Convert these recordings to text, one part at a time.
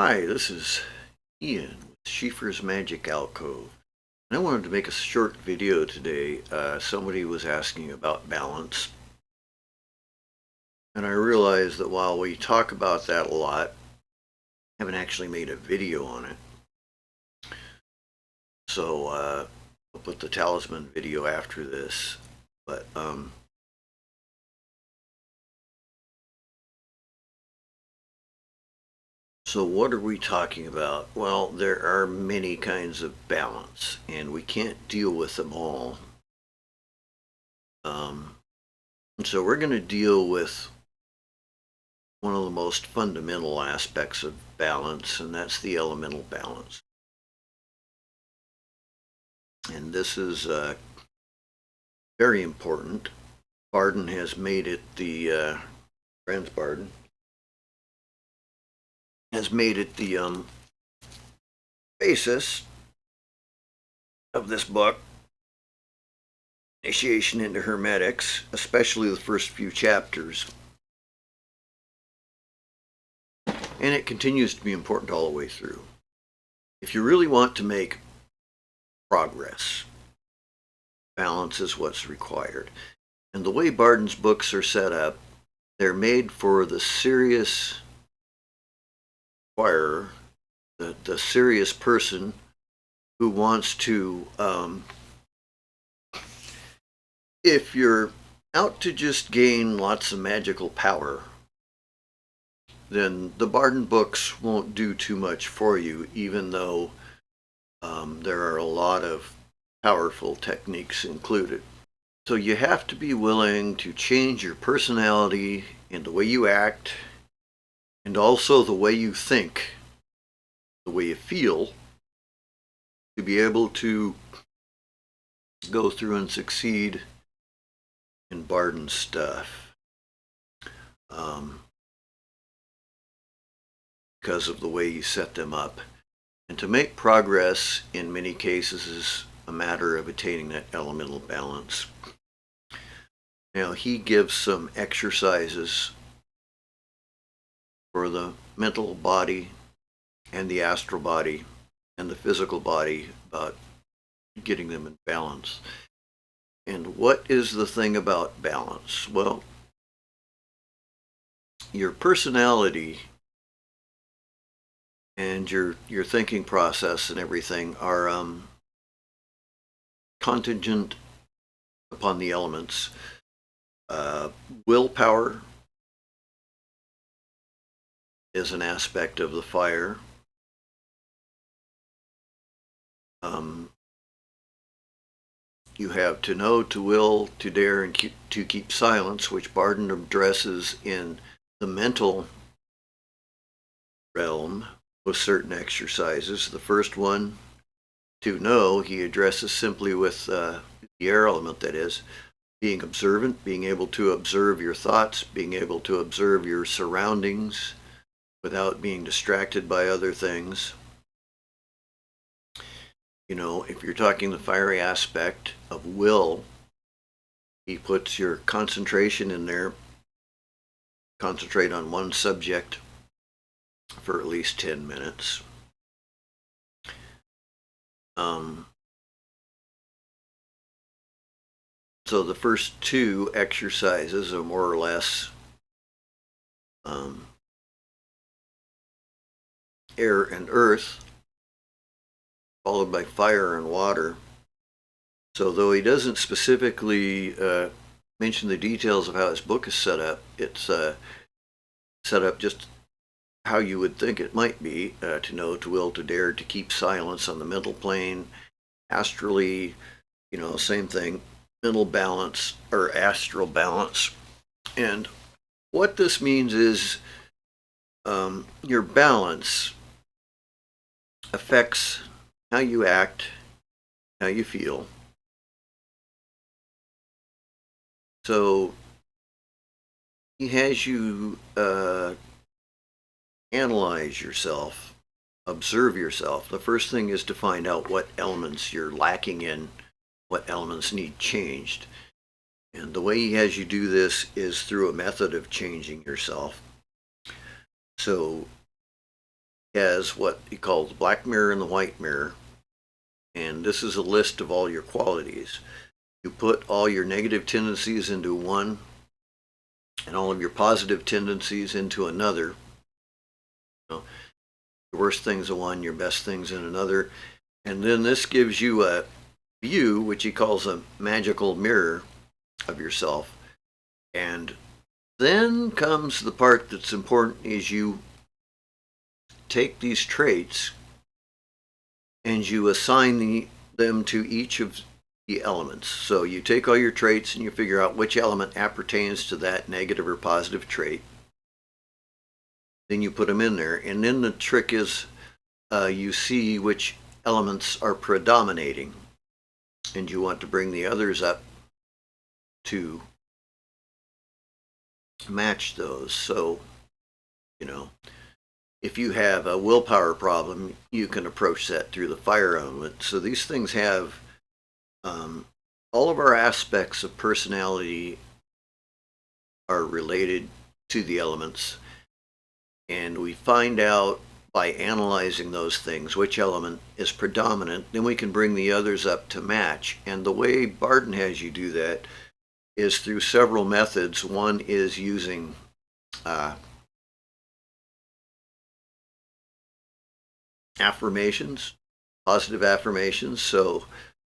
Hi, this is Ian with Siofras Magic Alcove. And I wanted to make a short video today. Somebody was asking about balance. And I realized that while we talk about that a lot, I haven't actually made a video on it. So I'll put the talisman video after this. But so what are we talking about? Well, there are many kinds of balance, and we can't deal with them all. So we're going to deal with one of the most fundamental aspects of balance, and that's the elemental balance. And this is very important. Bardon has made it Franz Bardon has made it the basis of this book, Initiation into Hermetics, especially the first few chapters. And it continues to be important all the way through. If you really want to make progress, balance is what's required. And the way Bardon's books are set up, they're made for the serious inquirer, the serious person who wants to, if you're out to just gain lots of magical power, then the Bardon books won't do too much for you, even though there are a lot of powerful techniques included. So you have to be willing to change your personality and the way you act, and also the way you think, the way you feel, to be able to go through and succeed in Bardon stuff. Because of the way you set them up. And to make progress in many cases is a matter of attaining that elemental balance. Now he gives some exercises for the mental body and the astral body and the physical body about getting them in balance. And what is the thing about balance? Well, your personality and your thinking process and everything are contingent upon the elements. Willpower is an aspect of the fire. You have to know, to will, to dare, and to keep silence, which Bardon addresses in the mental realm with certain exercises. The first one, to know, he addresses simply with the air element, that is, being observant, being able to observe your thoughts, being able to observe your surroundings without being distracted by other things. You know, if you're talking the fiery aspect of will, he puts your concentration in there. Concentrate on one subject for at least 10 minutes. So the first two exercises are more or less air and earth, followed by fire and water. So though he doesn't specifically mention the details of how his book is set up, it's set up just how you would think it might be, to know, to will, to dare, to keep silence on the mental plane. Astrally, you know, same thing, mental balance or astral balance. And what this means is your balance affects how you act, how you feel. So he has you analyze yourself, observe yourself. The first thing is to find out what elements you're lacking in, what elements need changed. And the way he has you do this is through a method of changing yourself. So has what he calls the black mirror and the white mirror. And this is a list of all your qualities. You put all your negative tendencies into one and all of your positive tendencies into another. Your worst things in one, your best things in another. And then this gives you a view, which he calls a magical mirror of yourself. And then comes the part that's important, is you take these traits and you assign them to each of the elements. So you take all your traits and you figure out which element appertains to that negative or positive trait. Then you put them in there. And then the trick is you see which elements are predominating. And you want to bring the others up to match those. So, if you have a willpower problem, you can approach that through the fire element. So these things have all of our aspects of personality are related to the elements. And we find out by analyzing those things which element is predominant. Then we can bring the others up to match. And the way Bardon has you do that is through several methods. One is using affirmations, positive affirmations. So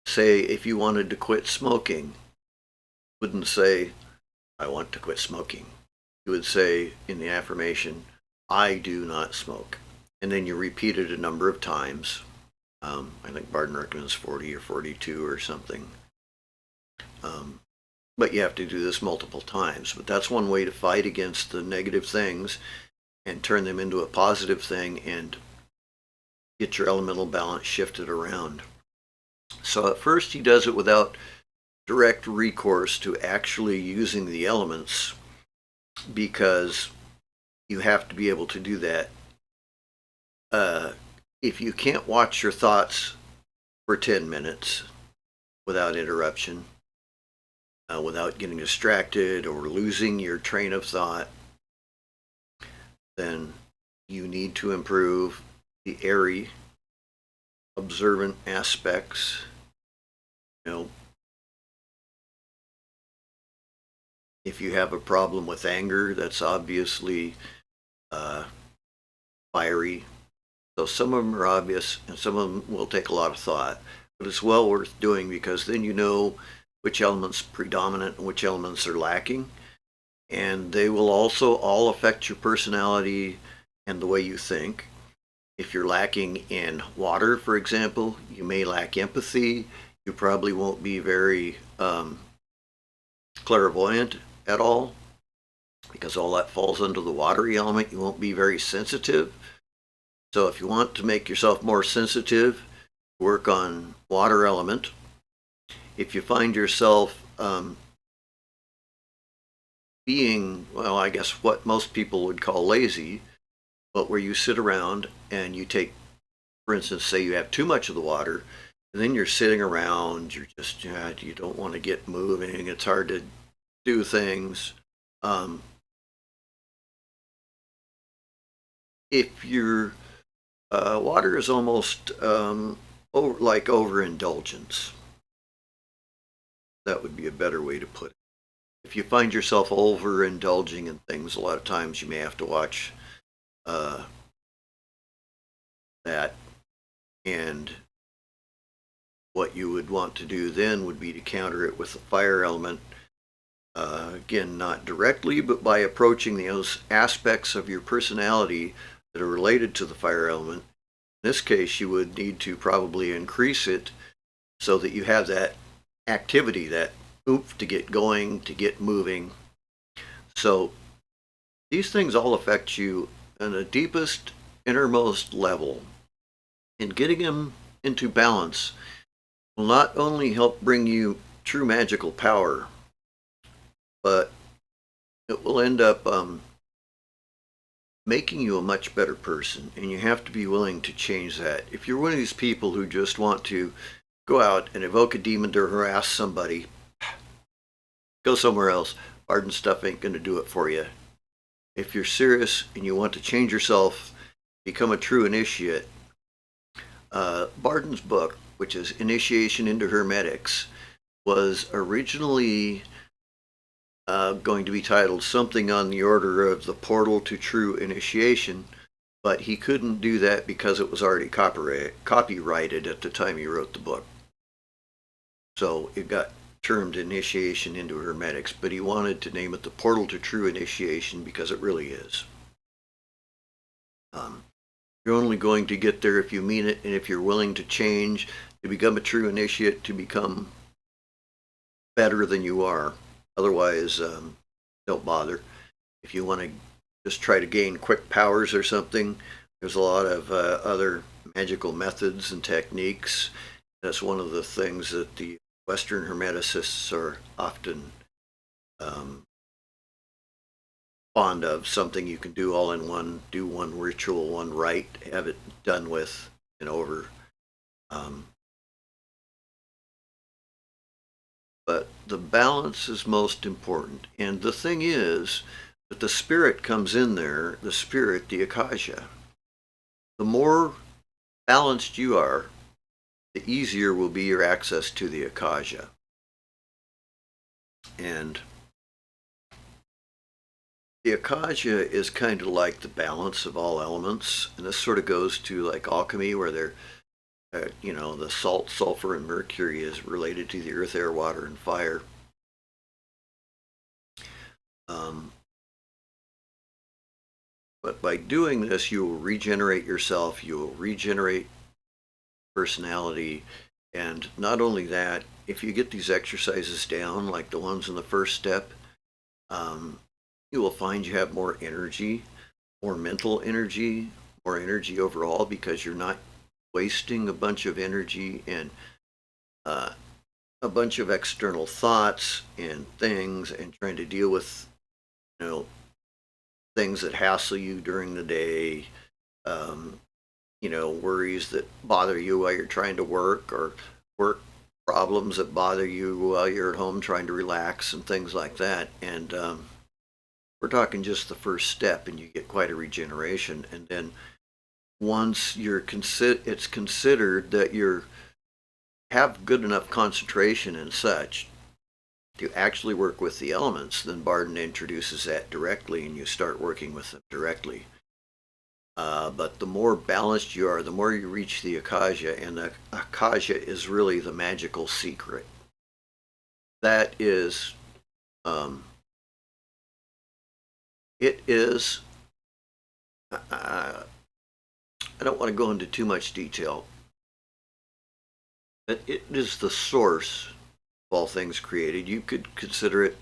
say if you wanted to quit smoking, you wouldn't say, I want to quit smoking. You would say in the affirmation, I do not smoke. And then you repeat it a number of times. I think Bardon recommends 40 or 42 or something. But you have to do this multiple times. But that's one way to fight against the negative things and turn them into a positive thing and get your elemental balance shifted around. So at first he does it without direct recourse to actually using the elements, because you have to be able to do that. If you can't watch your thoughts for 10 minutes without interruption, without getting distracted or losing your train of thought, then you need to improve the airy, observant aspects. If you have a problem with anger, that's obviously fiery. So some of them are obvious and some of them will take a lot of thought, but it's well worth doing, because then you know which elements are predominant and which elements are lacking. And they will also all affect your personality and the way you think. If you're lacking in water, for example, you may lack empathy. You probably won't be very clairvoyant at all, because all that falls under the watery element. You won't be very sensitive. So if you want to make yourself more sensitive, work on water element. If you find yourself being, well, I guess what most people would call lazy, but where you sit around and you take, for instance, say you have too much of the water, and then you're sitting around, you're just, you don't want to get moving, it's hard to do things. If your water is almost like overindulgence, that would be a better way to put it. If you find yourself overindulging in things, a lot of times you may have to watch that. And what you would want to do then would be to counter it with the fire element. Again, not directly, but by approaching those aspects of your personality that are related to the fire element. In this case, you would need to probably increase it so that you have that activity, that oomph to get going, to get moving. So these things all affect you on the deepest, innermost level. And getting them into balance will not only help bring you true magical power, but it will end up making you a much better person. And you have to be willing to change that. If you're one of these people who just want to go out and evoke a demon to harass somebody, go somewhere else. Bardon stuff ain't going to do it for you. If you're serious and you want to change yourself become a true initiate. Bardon's book, which is Initiation into Hermetics, was originally going to be titled something on the order of The Portal to True Initiation, but he couldn't do that because it was already copyrighted at the time he wrote the book. So it got termed Initiation into Hermetics, but he wanted to name it The Portal to True Initiation because it really is. You're only going to get there if you mean it and if you're willing to change, to become a true initiate, to become better than you are. Otherwise, don't bother. If you want to just try to gain quick powers or something, there's a lot of other magical methods and techniques. That's one of the things that the Western Hermeticists are often fond of. Something you can do all in one, do one ritual, one rite, have it done with and over. But the balance is most important. And the thing is that the spirit comes in there, the spirit, the Akasha. The more balanced you are, the easier will be your access to the Akasha. And the Akasha is kind of like the balance of all elements. And this sort of goes to like alchemy, where they're the salt, sulfur, and mercury is related to the earth, air, water, and fire. But by doing this, you will regenerate yourself, you will regenerate personality, and not only that, if you get these exercises down, like the ones in the first step, you will find you have more energy, more mental energy, more energy overall, because you're not wasting a bunch of energy and a bunch of external thoughts and things and trying to deal with things that hassle you during the day, worries that bother you while you're trying to work, or work problems that bother you while you're at home trying to relax and things like that. And we're talking just the first step, and you get quite a regeneration. And then once it's considered that you have good enough concentration and such to actually work with the elements, then Bardon introduces that directly, and you start working with them directly. But the more balanced you are, the more you reach the Akasha, and the Akasha is really the magical secret. That is, it is, I don't want to go into too much detail, but it is the source of all things created. You could consider it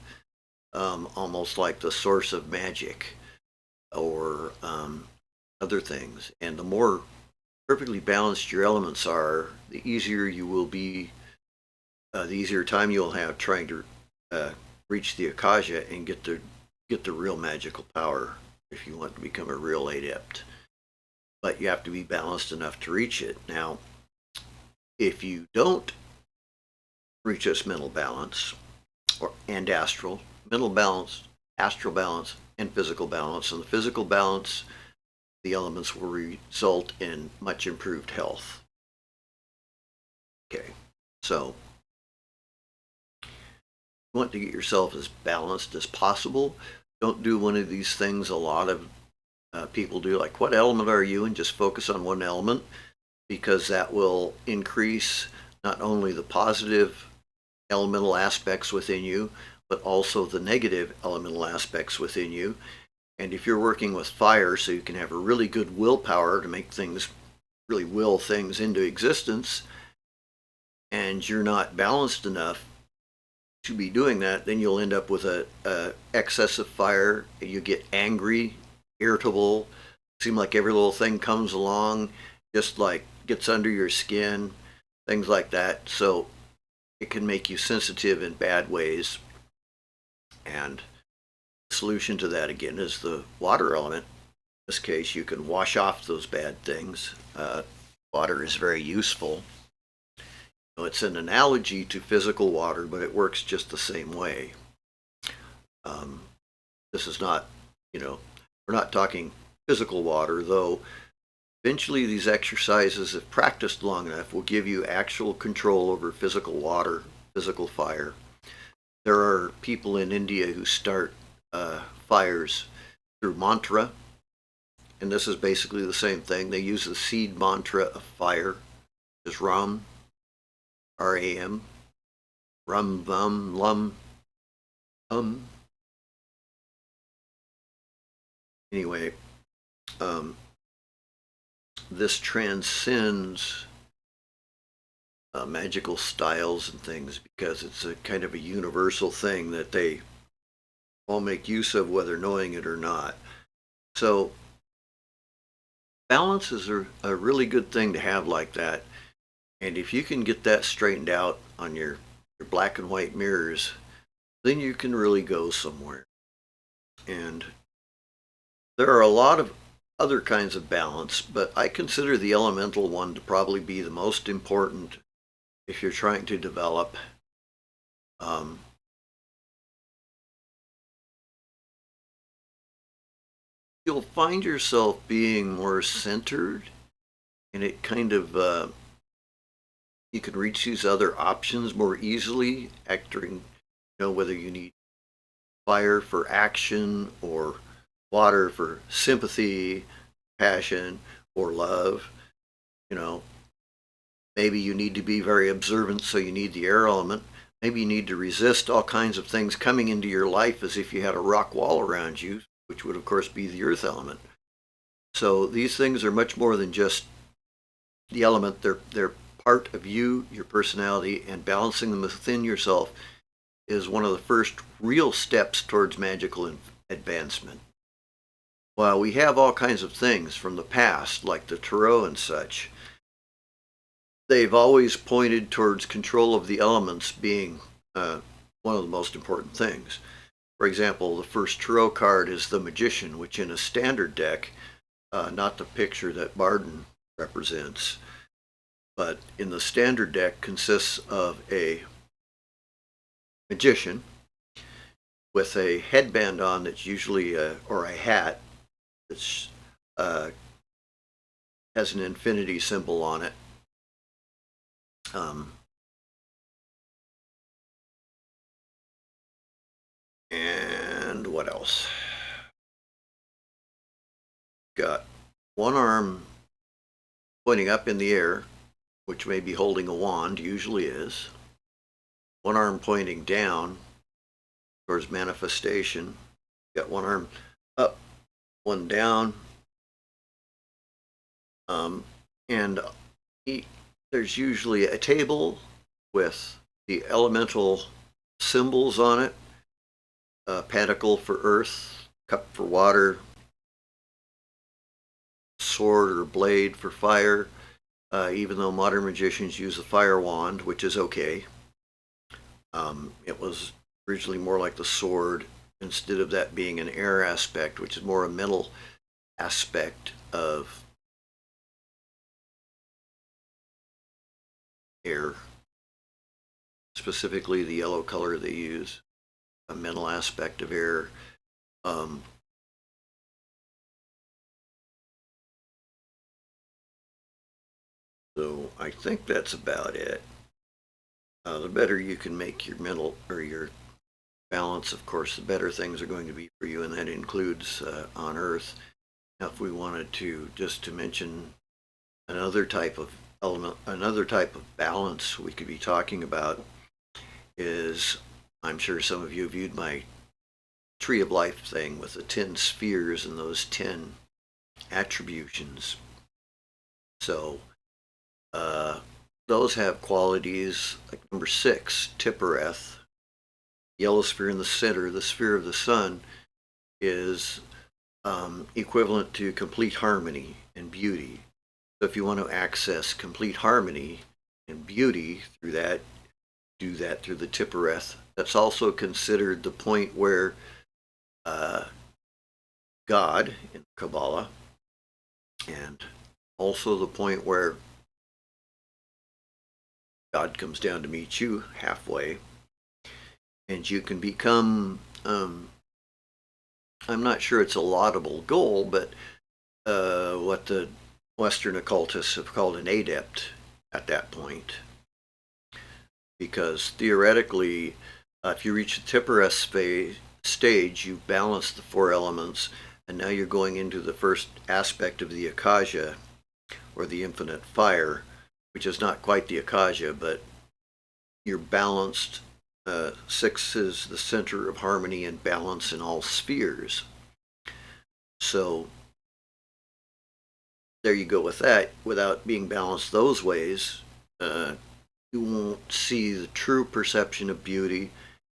almost like the source of magic, or other things. And the more perfectly balanced your elements are, the easier you will be, the easier time you'll have trying to reach the Akasha and get the real magical power if you want to become a real adept. But you have to be balanced enough to reach it. Now, if you don't reach this mental balance and mental balance, astral balance, and physical balance, and the physical balance, the elements will result in much improved health. Okay, so you want to get yourself as balanced as possible. Don't do one of these things a lot of people do, like what element are you, and just focus on one element, because that will increase not only the positive elemental aspects within you, but also the negative elemental aspects within you. And if you're working with fire, so you can have a really good willpower to make things, really will things into existence, and you're not balanced enough to be doing that, then you'll end up with a excess of fire. You get angry, irritable, seem like every little thing comes along, just like gets under your skin, things like that. So it can make you sensitive in bad ways. And the solution to that, again, is the water element. In this case, you can wash off those bad things. Water is very useful. It's an analogy to physical water, but it works just the same way. This is not, we're not talking physical water, though Eventually, these exercises, if practiced long enough, will give you actual control over physical water, physical fire. There are people in India who start fires through mantra, and this is basically the same thing. They use the seed mantra of fire as Ram, R-A-M, Rum, Vum, Lum, Anyway, this transcends magical styles and things because it's a kind of a universal thing that they all make use of, whether knowing it or not. So balances are a really good thing to have like that. And if you can get that straightened out on your black and white mirrors, then you can really go somewhere. And there are a lot of other kinds of balance, but I consider the elemental one to probably be the most important if you're trying to develop you'll find yourself being more centered, and it kind of you can reach these other options more easily, acting, whether you need fire for action or water for sympathy, passion, or love. Maybe you need to be very observant, so you need the air element. Maybe you need to resist all kinds of things coming into your life as if you had a rock wall around you, which would of course be the earth element. So these things are much more than just the element. They're part of you, your personality, and balancing them within yourself is one of the first real steps towards magical advancement. While we have all kinds of things from the past, like the tarot and such, they've always pointed towards control of the elements being one of the most important things. For example, the first tarot card is the Magician, which in a standard deck, not the picture that Bardon represents, but in the standard deck consists of a magician with a headband on that's usually or a hat that's has an infinity symbol on it. And what else? Got one arm pointing up in the air, which may be holding a wand, usually is. One arm pointing down towards manifestation. Got one arm up, one down. And there's usually a table with the elemental symbols on it. Pentacle for earth, cup for water, sword or blade for fire, even though modern magicians use a fire wand, which is okay. It was originally more like the sword, instead of that being an air aspect, which is more a mental aspect of air, specifically the yellow color they use, a mental aspect of air. So I think that's about it. The better you can make your mental or your balance, of course, the better things are going to be for you, and that includes on Earth. Now, if we wanted to mention another type of element, another type of balance we could be talking about is, I'm sure some of you viewed my Tree of Life thing with the 10 spheres and those 10 attributions. So those have qualities like number 6, Tippereth, yellow sphere in the center, the sphere of the sun, is equivalent to complete harmony and beauty. So if you want to access complete harmony and beauty through that, do that through the Tippereth. That's also considered the point where God in Kabbalah, and also the point where God comes down to meet you halfway, and you can become, I'm not sure it's a laudable goal, but what the Western occultists have called an adept at that point. Because theoretically, if you reach the Tipperes stage, you've balanced the four elements, and now you're going into the first aspect of the Akasha, or the infinite fire, which is not quite the Akasha, but you're balanced. 6 is the center of harmony and balance in all spheres. So there you go with that. Without being balanced those ways, you won't see the true perception of beauty,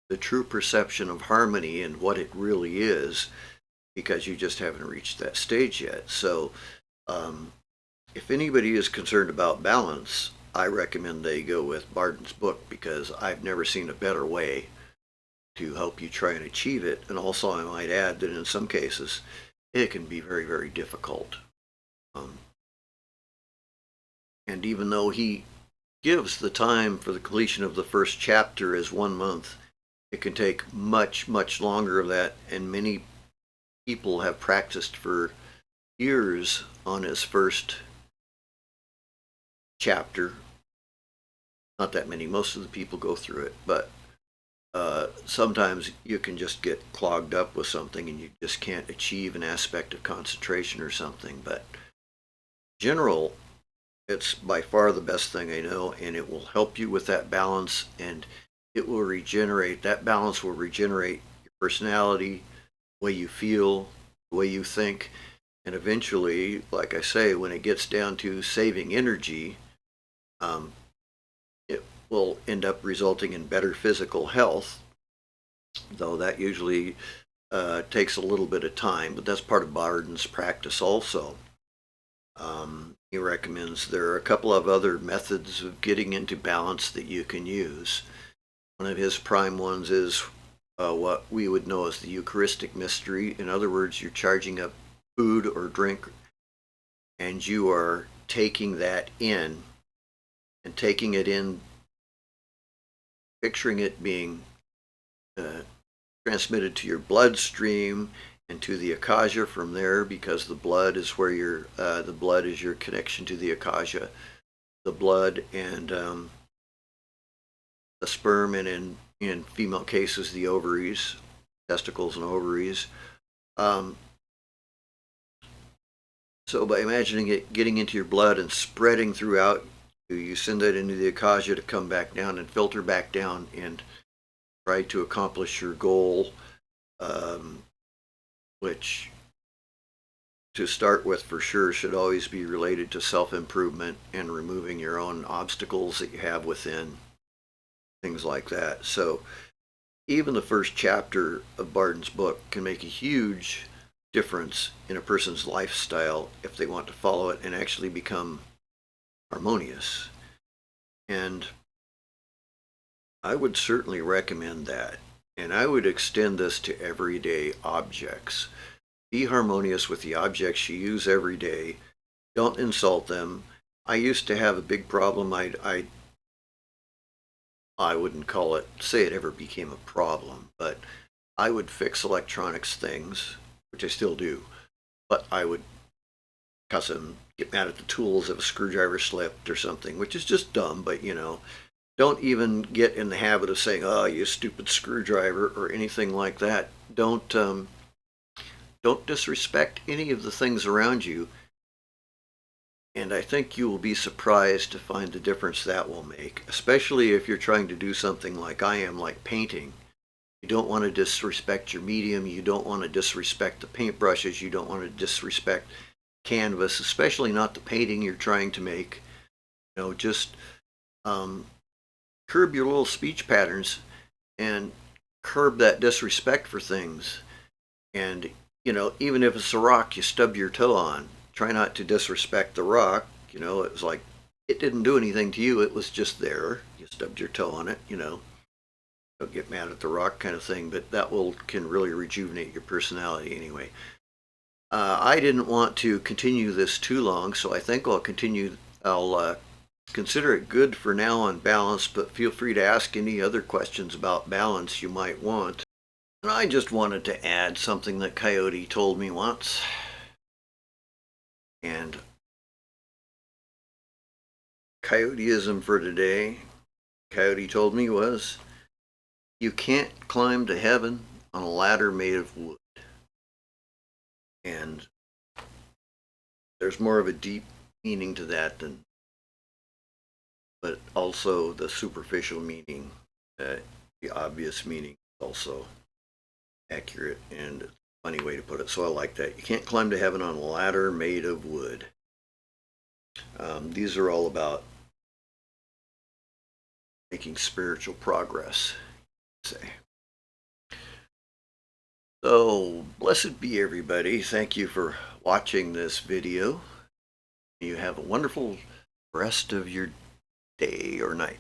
the true perception of harmony and what it really is, because you just haven't reached that stage yet. So if anybody is concerned about balance, I recommend they go with Bardon's book, because I've never seen a better way to help you try and achieve it. And also I might add that in some cases it can be very, very difficult. And even though he gives the time for the completion of the first chapter as 1 month, it can take much, much longer of that, and many people have practiced for years on his first chapter. Not that many, most of the people go through it, but sometimes you can just get clogged up with something and you just can't achieve an aspect of concentration or something. But in general, it's by far the best thing I know, and it will help you with that balance, and it will regenerate. That balance will regenerate your personality, the way you feel, the way you think, and eventually, like I say, when it gets down to saving energy, it will end up resulting in better physical health, though that usually takes a little bit of time, but that's part of Bardon's practice also. He recommends there are a couple of other methods of getting into balance that you can use. One of his prime ones is what we would know as the Eucharistic Mystery. In other words, you're charging up food or drink, and you are taking that in, and taking it in, picturing it being transmitted to your bloodstream and to the Akasha from there, because the blood is where the blood is your connection to the Akasha. The blood and the sperm, and in female cases the ovaries, testicles and ovaries. So by imagining it getting into your blood and spreading throughout, you send that into the Akasha to come back down and filter back down and try to accomplish your goal, which to start with for sure should always be related to self-improvement and removing your own obstacles that you have within, things like that. So even the first chapter of Bardon's book can make a huge difference in a person's lifestyle if they want to follow it and actually become harmonious. And I would certainly recommend that. And I would extend this to everyday objects. Be harmonious with the objects you use every day. Don't insult them. I used to have a big problem. I wouldn't call it, say it ever became a problem, but I would fix electronics things, which I still do, but I would cuss them, get mad at the tools if a screwdriver slipped or something, which is just dumb, but don't even get in the habit of saying, "Oh, you stupid screwdriver," or anything like that. Don't disrespect any of the things around you. And I think you will be surprised to find the difference that will make, especially if you're trying to do something like I am, like painting. You don't want to disrespect your medium. You don't want to disrespect the paintbrushes. You don't want to disrespect canvas, especially not the painting you're trying to make. Just curb your little speech patterns and curb that disrespect for things. And even if it's a rock you stub your toe on, try not to disrespect the rock. It's like it didn't do anything to you, it was just there. You stubbed your toe on it. Don't get mad at the rock, kind of thing, but that can really rejuvenate your personality anyway. I didn't want to continue this too long, so I think I'll consider it good for now on balance, but feel free to ask any other questions about balance you might want. And I just wanted to add something that Coyote told me once. And Coyoteism for today, Coyote told me, was you can't climb to heaven on a ladder made of wood. And there's more of a deep meaning to that than, but also the superficial meaning, the obvious meaning is also accurate and a funny way to put it. So I like that. You can't climb to heaven on a ladder made of wood. These are all about making spiritual progress, say. So, blessed be everybody. Thank you for watching this video. You have a wonderful rest of your day or night.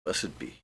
Blessed be.